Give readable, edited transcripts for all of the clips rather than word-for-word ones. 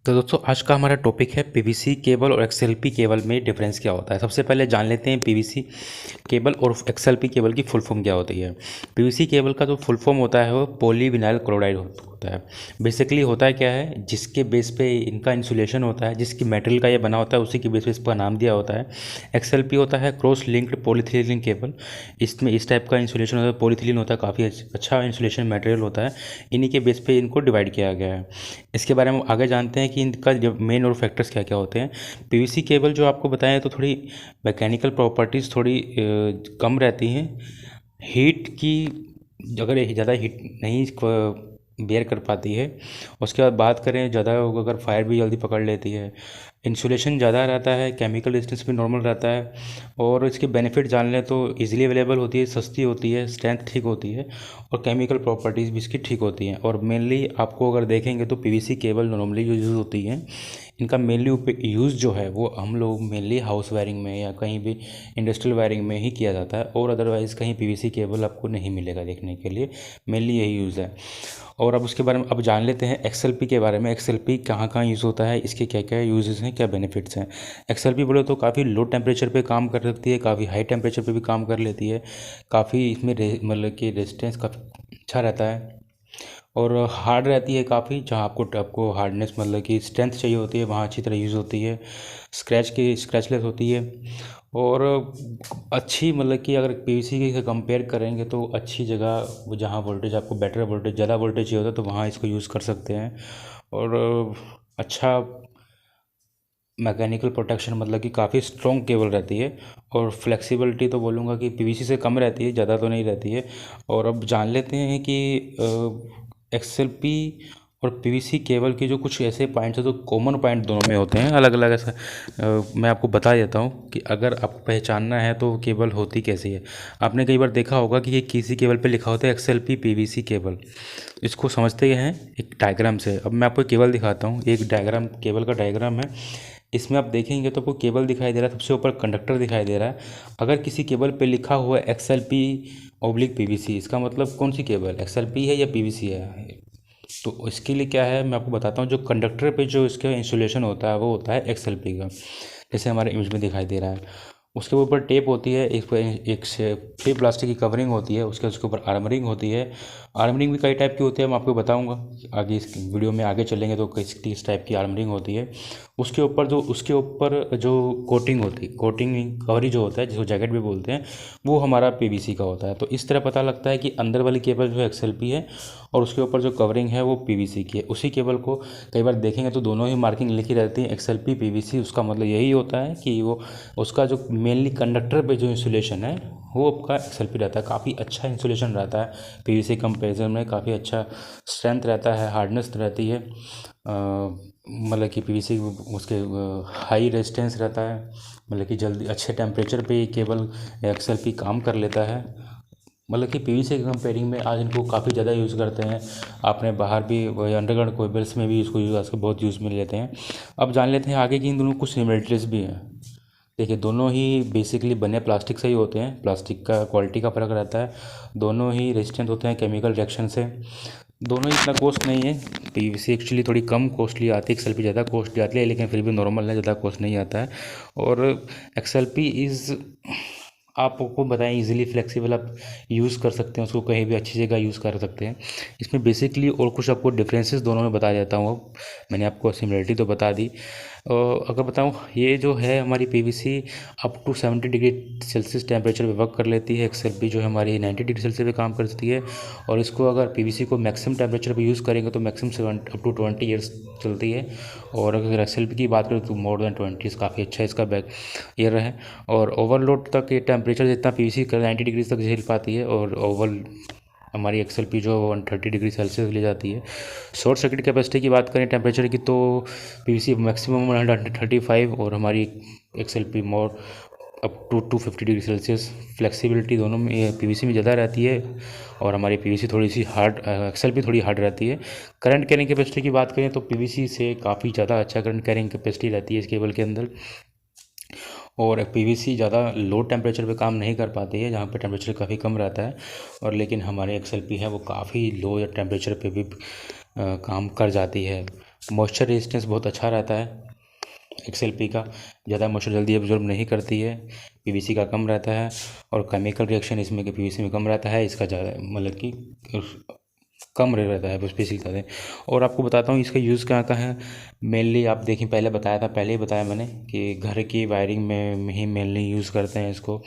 तो दोस्तों आज का हमारा टॉपिक है पीवीसी केबल और एक्सएलपी केबल में डिफरेंस क्या होता है। सबसे पहले जान लेते हैं पीवीसी केबल और एक्सएलपी केबल की फुल फॉर्म क्या होती है। पीवीसी केबल का जो फुल फॉर्म होता है वो पॉलीविनाइल क्लोराइड होता है। बेसिकली होता है क्या है, जिसके बेस पे इनका इंसुलेशन होता है, जिसकी मेटेरियल का ये बना होता है उसी के बेस पे इसका नाम दिया होता है। एक्सएलपी होता है क्रॉस लिंक्ड पॉलीथिलीन केबल। इसमें इस टाइप का इंसुलेशन होता है, पॉलीथिलीन होता है, काफ़ी अच्छा इंसुलेशन मटेरियल होता है। इन्हीं के बेस पे इनको डिवाइड किया गया है। इसके बारे में आगे जानते हैं कि इनका जब मेन और फैक्टर्स क्या क्या होते हैं। पीवीसी केबल जो आपको बताएं तो थोड़ी मैकेनिकल प्रॉपर्टीज़ थोड़ी कम रहती हैं। हीट की अगर ये ज़्यादा हीट नहीं बेयर कर पाती है। उसके बाद बात करें ज़्यादा अगर फायर भी जल्दी पकड़ लेती है। इंसुलेशन ज़्यादा रहता है, केमिकल रेजिस्टेंस भी नॉर्मल रहता है। और इसके बेनिफिट जान लें तो इजीली अवेलेबल होती है, सस्ती होती है, स्ट्रेंथ ठीक होती है और केमिकल प्रॉपर्टीज़ भी इसकी ठीक होती हैं। और मेनली आपको अगर देखेंगे तो पीवीसी केबल नॉर्मली जो यूज़ होती है, इनका मेनली यूज़ जो है वो हम लोग मेनली हाउस वायरिंग में या कहीं भी इंडस्ट्रियल वायरिंग में ही किया जाता है। और अदरवाइज़ कहीं पीवीसी केबल आपको नहीं मिलेगा देखने के लिए, मेनली यही यूज़ है। और अब उसके बारे में अब जान लेते हैं एक्सएलपी के बारे में। एक्सएलपी कहाँ कहाँ यूज़ होता है, इसके क्या क्या यूजेस हैं, क्या बेनिफिट्स हैं। एक्सएलपी बोले तो काफ़ी लो टेम्परेचर पे काम कर सकती है, काफ़ी हाई टेम्परेचर पे भी काम कर लेती है। काफ़ी इसमें मतलब कि रेजिस्टेंस काफ़ी अच्छा रहता है और हार्ड रहती है काफ़ी। जहाँ आपको हार्डनेस मतलब कि स्ट्रेंथ चाहिए होती है वहाँ अच्छी तरह यूज़ होती है। स्क्रैचलेस होती है और अच्छी मतलब कि अगर पीवीसी से कंपेयर करेंगे तो अच्छी जगह जहाँ वोल्टेज आपको बेटर वोल्टेज ज़्यादा वोल्टेज चाहिए होता है तो वहाँ इसको यूज़ कर सकते हैं। और अच्छा मैकेनिकल प्रोटेक्शन मतलब कि काफ़ी स्ट्रॉन्ग केबल रहती है। और फ्लेक्सिबिलिटी तो बोलूँगा कि पीवीसी से कम रहती है, ज़्यादा तो नहीं रहती है। और अब जान लेते हैं कि एक्सएलपी और पीवीसी केबल के जो कुछ ऐसे पॉइंट्स हैं जो कॉमन पॉइंट दोनों में होते हैं अलग अलग। ऐसा मैं आपको बता देता हूँ कि अगर आपको पहचानना है तो केबल होती कैसी है। आपने कई बार देखा होगा कि ये किसी केबल पे लिखा होता है एक्सएलपी पीवीसी केबल। इसको समझते हैं एक डायग्राम से। अब मैं आपको केबल दिखाता हूँ, एक डायग्राम केबल का डायग्राम है। इसमें आप देखेंगे तो आपको केबल दिखाई दे रहा है, सबसे ऊपर कंडक्टर दिखाई दे रहा है। अगर किसी केबल पे लिखा हुआ है एक्सएलपी ऑब्लिक पीवीसी, इसका मतलब कौन सी केबल, एक्सएलपी है या पीवीसी है। तो इसके लिए क्या है मैं आपको बताता हूँ। जो कंडक्टर पे जो इसका इंसुलेशन होता है वो होता है एक्सएलपी का, जैसे हमारे इमेज में दिखाई दे रहा है। उसके ऊपर टेप होती है, एक से टेप प्लास्टिक की कवरिंग होती है, उसके ऊपर आर्मरिंग होती है। आर्मरिंग भी कई टाइप की होती है, मैं आपको बताऊंगा आगे इस वीडियो में आगे चलेंगे तो किस टाइप की आर्मरिंग होती है। उसके ऊपर जो कोटिंग होती है, कोटिंग कवरी जो होता है जिसको जैकेट भी बोलते हैं, वो हमारा पीवीसी का होता है। तो इस तरह पता लगता है कि अंदर वाली केबल जो एक्सएलपी है और उसके ऊपर जो कवरिंग है वो पीवीसी की है। उसी केबल को कई बार देखेंगे तो दोनों ही मार्किंग लिखी रहती है एक्सएलपी पीवीसी। उसका मतलब यही होता है कि वो उसका जो मेनली कंडक्टर पे जो इंसुलेशन है वो आपका एक्सएलपी रहता है। काफ़ी अच्छा इंसुलेशन रहता है पीवीसी कंपेरिजन में, काफ़ी अच्छा स्ट्रेंथ रहता है, हार्डनेस रहती है। मतलब कि पीवीसी उसके हाई रेजिस्टेंस रहता है, मतलब कि जल्दी अच्छे टेम्परेचर पे ये केबल एक्सएलपी काम कर लेता है। मतलब कि पीवीसी के कंपेयरिंग में आज इनको काफ़ी ज़्यादा यूज़ करते हैं। आपने बाहर भी अंडरग्राउंड केबल्स में भी इसको यूज़ आजकल बहुत यूज़ में लेते हैं। अब जान लेते हैं आगे कि इन दोनों कुछ सिमिलरिटीज़ भी हैं। देखिए दोनों ही बेसिकली बने प्लास्टिक से ही होते हैं, प्लास्टिक का क्वालिटी का फ़र्क रहता है। दोनों ही रेजिस्टेंट होते हैं केमिकल रिएक्शन से। दोनों ही इतना कॉस्ट नहीं है। पीवीसी एक्चुअली थोड़ी कम कॉस्टली आती है, एक्सएलपी ज़्यादा कॉस्टली आती है, लेकिन फिर भी नॉर्मल है, ज़्यादा कॉस्ट नहीं आता है। और एक्सएलपी इज़ आपको बताएं इजीली फ्लेक्सिबल, आप यूज़ कर सकते हैं उसको, कहीं भी अच्छी जगह यूज़ कर सकते हैं। इसमें बेसिकली और कुछ आपको डिफरेंसेस दोनों में बता देता हूँ। अब मैंने आपको सिमिलरिटी तो बता दी। अगर बताऊँ ये जो है हमारी PVC up to 70 degree Celsius temperature पे वर्क कर लेती है। एक्सएलपी जो है हमारी 90 डिग्री सेल्सियस पे काम करती है। और इसको अगर पीवीसी को मैक्सिमम टेम्परेचर पे यूज़ करेंगे तो मैक्सिमम अप टू 20 ईयर्स चलती है। और अगर एक्सएलपी की बात करें तो मोर देन 20, काफ़ी अच्छा इसका बैक ईयर है। और ओवरलोड तक ये टेम्परेचर जितना पीवीसी कर 90 डिग्री तक झेल पाती है। और ओवर हमारी एक्सएलपी जो 130 डिग्री सेल्सियस ले जाती है। शॉर्ट सर्किट कैपेसिटी की बात करें टेम्परेचर की तो पीवीसी मैक्सिमम 135 और हमारी XLP more up to 250 degree Celsius. Flexibility दोनों में पीवीसी में ज़्यादा रहती है और हमारी पीवीसी थोड़ी सी हार्ड, एक्सएलपी थोड़ी हार्ड रहती है। करंट कैरिंग कैपेसिटी की बात करें तो पीवीसी से काफ़ी ज़्यादा अच्छा करंट कैरिंग कैपेसिटी रहती है इस केबल के अंदर। और पीवीसी ज़्यादा लो टेम्परेचर पे काम नहीं कर पाती है, जहाँ पे टेम्परेचर काफ़ी कम रहता है। और लेकिन हमारे एक्सएलपी है वो काफ़ी लो टेम्परेचर पे भी काम कर जाती है। मॉइस्चर रेजिस्टेंस बहुत अच्छा रहता है XLP का, ज़्यादा मॉइस्चर जल्दी एब्जॉर्ब नहीं करती है। PVC का कम रहता है, और केमिकल रिएक्शन इसमें कि PVC में कम रहता है, इसका ज़्यादा मतलब कि कम रहता है, बस बेसिक बता दें। और आपको बताता हूँ इसका यूज़ कहाँ कहाँ है। मेनली आप देखें, पहले बताया था, पहले ही बताया मैंने कि घर की वायरिंग में ही मेनली यूज़ करते हैं इसको।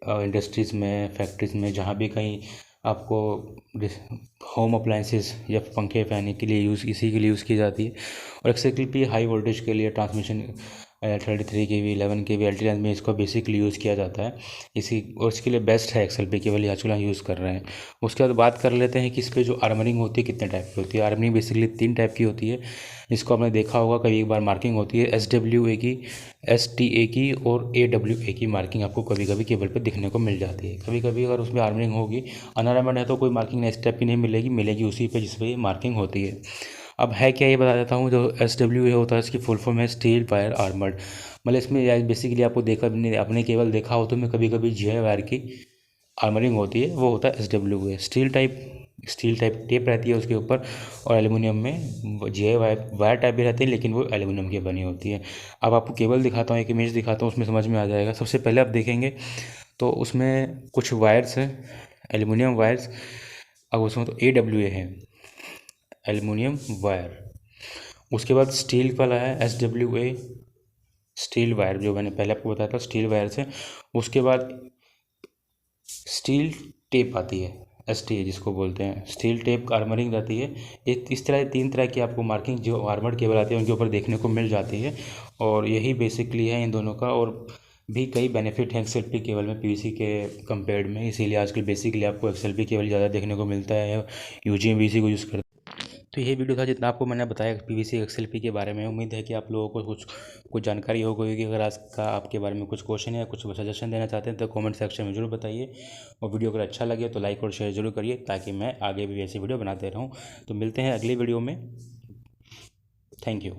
इंडस्ट्रीज़ में, फैक्ट्रीज़ में, जहाँ भी कहीं आपको होम अप्लाइंसेस या पंखे फैन के लिए यूज़, इसी के लिए यूज़ की जाती है। और XLP हाई वोल्टेज के लिए, transmission 33 kV 11 kV LT range में इसको बेसिकली यूज़ किया जाता है। इसी और इसके लिए बेस्ट है XLP केबल, आजकल हम यूज़ कर रहे हैं। उसके बाद बात कर लेते हैं कि इस पर जो आर्मरिंग होती है कितने टाइप की होती है। आर्मरिंग बेसिकली 3 टाइप की होती है। इसको आपने देखा होगा कभी एक बार, मार्किंग होती है SWA की, STA की और AWA की मार्किंग आपको कभी कभी केबल पे दिखने को मिल जाती है। कभी कभी अगर उसमें आर्मरिंग होगी, अनआर्मर्ड है तो कोई मार्किंग इस टाइप की नहीं मिलेगी, मिलेगी उसी पे जिस पे मार्किंग होती है। अब है क्या, ये बता देता हूँ। जो SWA होता है, इसकी फुल फॉर्म है स्टील वायर आर्मर्ड। मतलब इसमें बेसिकली आपको देखा, आपने केवल देखा हो तो मैं कभी कभी GI वायर की आर्मरिंग होती है, वो होता है SWA। स्टील टाइप टेप रहती है उसके ऊपर, और एल्युमिनियम में GI वायर टाइप भी रहती है, लेकिन वो एल्युमिनियम की बनी होती है। अब आपको केबल दिखाता हूँ, एक इमेज दिखाता हूँ, उसमें समझ में आ जाएगा। सबसे पहले आप देखेंगे तो उसमें कुछ वायर्स हैं, एल्युमिनियम वायर्स। अब उसमें तो AWA है, एल्युमिनियम वायर। उसके बाद स्टील वाला है SWA, स्टील वायर, जो मैंने पहले आपको बताया था स्टील वायर से। उसके बाद स्टील टेप आती है, STA जिसको बोलते हैं, स्टील टेप आर्मरिंग रहती है। एक इस तरह 3 तरह की आपको मार्किंग जो आर्मर्ड केबल आती है उनके ऊपर देखने को मिल जाती है। और यही बेसिकली है इन दोनों का। और भी कई बेनिफिट हैं XLP केबल में PVC के कंपेयर्ड में, इसीलिए आजकल बेसिकली आपको XLP केबल ज़्यादा देखने को मिलता है, UGM-VC को यूज़ करते हैं। तो ये वीडियो था जितना आपको मैंने बताया PVC XLP के बारे में। उम्मीद है कि आप लोगों को कुछ जानकारी हो गई होगी। अगर आज का आपके बारे में कुछ क्वेश्चन या कुछ सजेशन देना चाहते हैं तो कमेंट सेक्शन में जरूर बताइए। और वीडियो अगर अच्छा लगे तो लाइक और शेयर जरूर करिए, ताकि मैं आगे भी ऐसी वीडियो बनाते रहूँ। तो मिलते हैं अगली वीडियो में। Thank you.